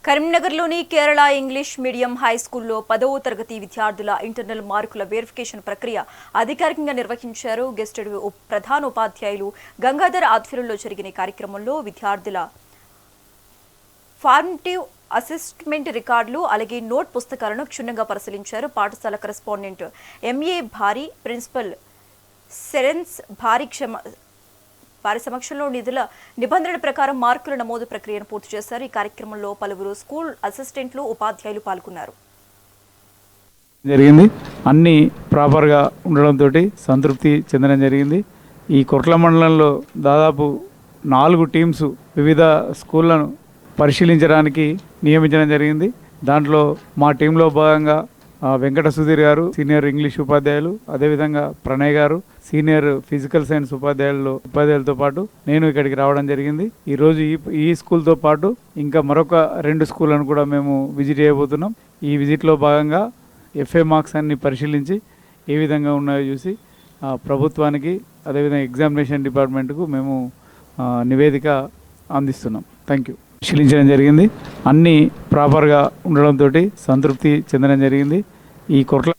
కరీంనగర్లోని Kerala English medium high స్కూల్లో 10వ తరగతి విద్యార్థుల ఇంటర్నల్ మార్కుల వెరిఫికేషన్ ప్రక్రియ అధికారికంగా నిర్వహించారు. గెస్ట్ ప్రధాన ఉపాధ్యాయులు గంగాధర్ ఆధ్వర్యంలో జరిగిన కార్యక్రమంలో విద్యార్థుల ఫార్మేటివ్ అసెస్మెంట్ రికార్డులు అలాగే నోట్ పుస్తకాలను క్షుణ్ణంగా పరిశీలించారు. పాఠశాల కరెస్పాండెంట్ ఎంఏ భారీ, ప్రిన్సిపల్ సెరెన్స్ వారి సమక్షంలో నిధుల నిబంధనల ప్రకారం మార్కుల నమోదు ప్రక్రియను పూర్తి చేశారు. ఈ కార్యక్రమంలో పలువురు స్కూల్ అసిస్టెంట్లు, ఉపాధ్యాయులు పాల్గొన్నారు. జరిగింది అన్ని ప్రాపర్గా ఉండడంతో సంతృప్తి చెందడం జరిగింది. ఈ కొట్ల మండలంలో దాదాపు 4 టీమ్స్ వివిధ స్కూళ్లను పరిశీలించడానికి నియమించడం జరిగింది. దాంట్లో మా టీంలో భాగంగా వెంకట సుధీర్ గారు సీనియర్ ఇంగ్లీష్ ఉపాధ్యాయులు, అదేవిధంగా ప్రణయ్ గారు సీనియర్ ఫిజికల్ సైన్స్ ఉపాధ్యాయులతో పాటు నేను ఇక్కడికి రావడం జరిగింది. ఈరోజు ఈ స్కూల్తో పాటు ఇంకా మరొక 2 స్కూళ్ళను కూడా మేము విజిట్ చేయబోతున్నాం. ఈ విజిట్లో భాగంగా ఎఫ్ఏ మార్క్స్ అన్ని పరిశీలించి ఏ విధంగా ఉన్నాయో చూసి ప్రభుత్వానికి అదేవిధంగా ఎగ్జామినేషన్ డిపార్ట్మెంట్కు మేము నివేదిక అందిస్తున్నాం. Thank you. పరిశీలించడం జరిగింది అన్నీ ప్రాపర్గా ఉండడంతో సంతృప్తి చెందడం జరిగింది. ఈ కొట్ల